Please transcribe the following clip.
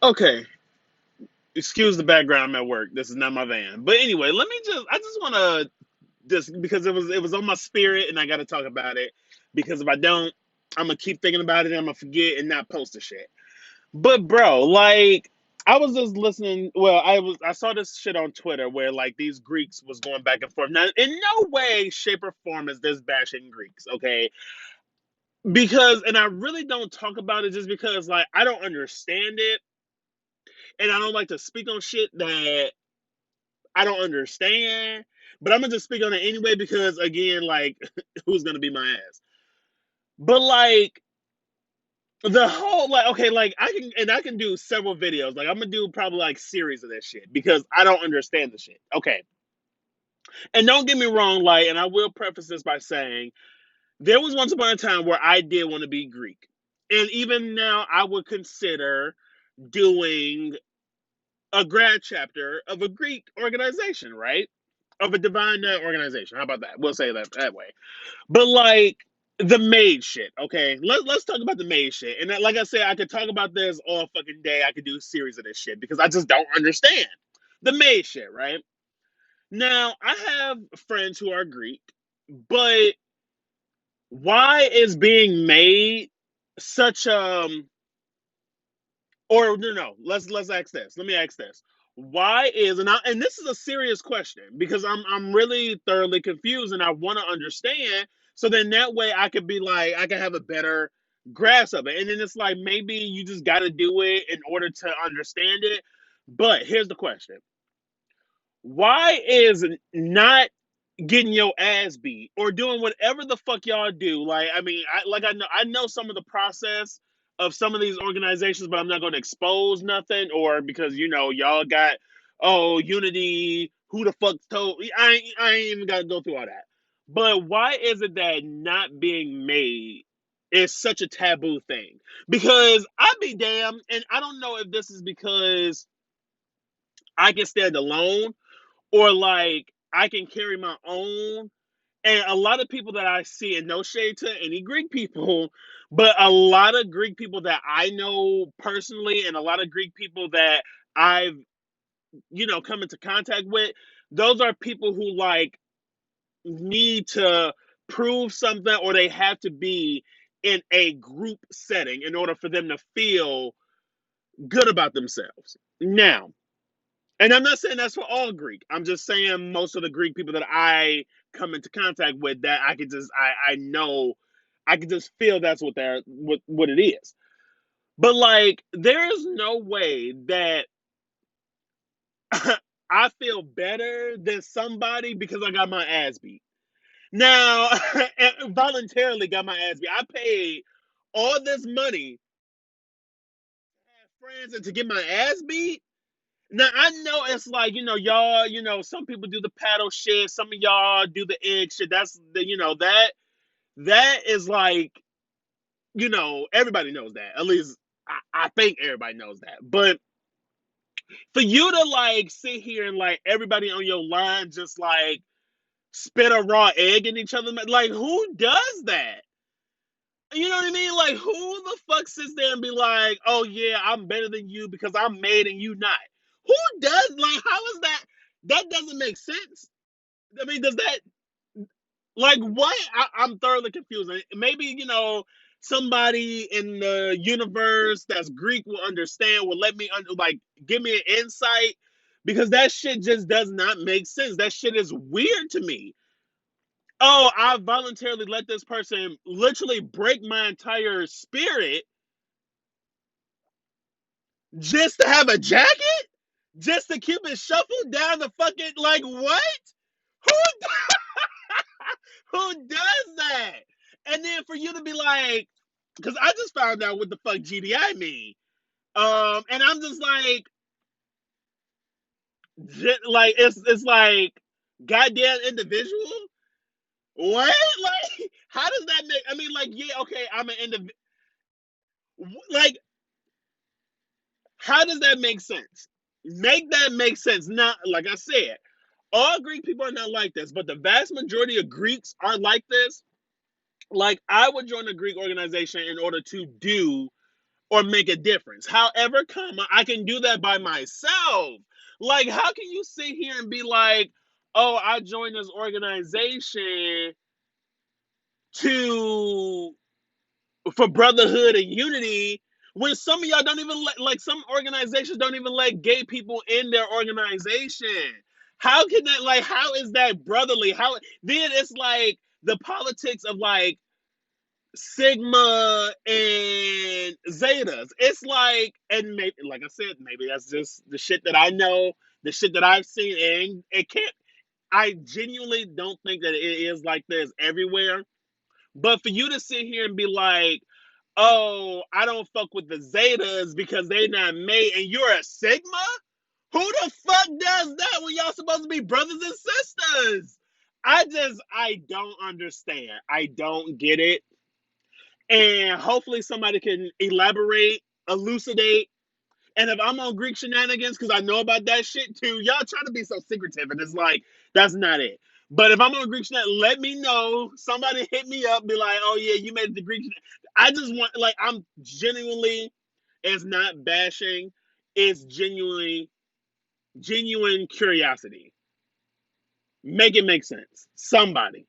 Okay, excuse the background. I'm at work. This is not my van. But anyway, I just want to just because it was on my spirit, and I got to talk about it because if I don't, I'm gonna keep thinking about it, and I'm gonna forget and not post the shit. But bro, like I was just listening. Well, I saw this shit on Twitter where like these Greeks was going back and forth. Now, in no way, shape, or form is this bashing Greeks, okay? Because and I really don't talk about it just because like I don't understand it, and I don't like to speak on shit that I don't understand. But I'm gonna just speak on it anyway because again, like, who's gonna be my ass? But like the whole like okay, like I can do several videos. Like I'm gonna do probably like series of this shit because I don't understand the shit. Okay. And don't get me wrong, like, and I will preface this by saying there was once upon a time where I did want to be Greek. And even now I would consider doing a grad chapter of a Greek organization, right? Of a divine organization. How about that? We'll say that way. But like the maid shit, okay? Let's talk about the maid shit. And like I said, I could talk about this all fucking day. I could do a series of this shit because I just don't understand the maid shit, right? Now I have friends who are Greek, but why is being made such or no, let's ask this. Let me ask this. Why is and this is a serious question because I'm really thoroughly confused and I want to understand so then that way I could be like I can have a better grasp of it. And then it's like maybe you just got to do it in order to understand it. But here's the question. Why is not getting your ass beat or doing whatever the fuck y'all do. Like, I mean, I know some of the process of some of these organizations, but I'm not going to expose nothing or because y'all got unity. Who the fuck told? I ain't even got to go through all that. But why is it that not being made is such a taboo thing? Because I be damned, and I don't know if this is because I can stand alone or like I can carry my own and a lot of people that I see, and no shade to any Greek people, but a lot of Greek people that I know personally, and a lot of Greek people that I've, come into contact with, those are people who like need to prove something or they have to be in a group setting in order for them to feel good about themselves. Now, and I'm not saying that's for all Greek. I'm just saying most of the Greek people that I come into contact with that I could just I know I could just feel that's what it is. But like there is no way that I feel better than somebody because I got my ass beat. Now voluntarily got my ass beat. I paid all this money to have friends and to get my ass beat. Now I know it's like y'all some people do the paddle shit, some of y'all do the egg shit. That's the that is like everybody knows that. At least I think everybody knows that. But for you to like sit here and like everybody on your line just like spit a raw egg in each other, like who does that? You know what I mean? Like who the fuck sits there and be like, oh yeah, I'm better than you because I'm made and you not? Who does like how is that? That doesn't make sense. I mean, does that like what? I'm thoroughly confused. Maybe somebody in the universe that's Greek will understand. Will let me like give me an insight because that shit just does not make sense. That shit is weird to me. Oh, I voluntarily let this person literally break my entire spirit just to have a jacket, just to keep it shuffled down the fucking like what? Who who does that? And then for you to be like, because I just found out what the fuck GDI mean. And I'm just like it's like goddamn individual. What? Like, how does that make? I mean, like, yeah, okay, I'm an individual. Like, how does that make sense? Make that make sense. Not like I said, all Greek people are not like this, but the vast majority of Greeks are like this. Like, I would join a Greek organization in order to do or make a difference. However, comma, I can do that by myself. Like, how can you sit here and be like, oh, I joined this organization to for brotherhood and unity when some of y'all don't even like some organizations don't even let gay people in their organization. How can that, like, how is that brotherly? How then it's like the politics of like Sigma and Zetas. It's like, and maybe, like I said, maybe that's just the shit that I know, the shit that I've seen, and it can't. I genuinely don't think that it is like this everywhere. But for you to sit here and be like, "Oh, I don't fuck with the Zetas because they not made," and you're a Sigma? Who the fuck does that when y'all supposed to be brothers and sisters? I don't understand. I don't get it. And hopefully somebody can elaborate, elucidate. And if I'm on Greek shenanigans, because I know about that shit too, y'all try to be so secretive, and it's like, that's not it. But if I'm on Greek shenanigans, let me know. Somebody hit me up, be like, oh yeah, you made it to Greek I just want, like, I'm genuinely, it's not bashing, it's genuine curiosity. Make it make sense. Somebody.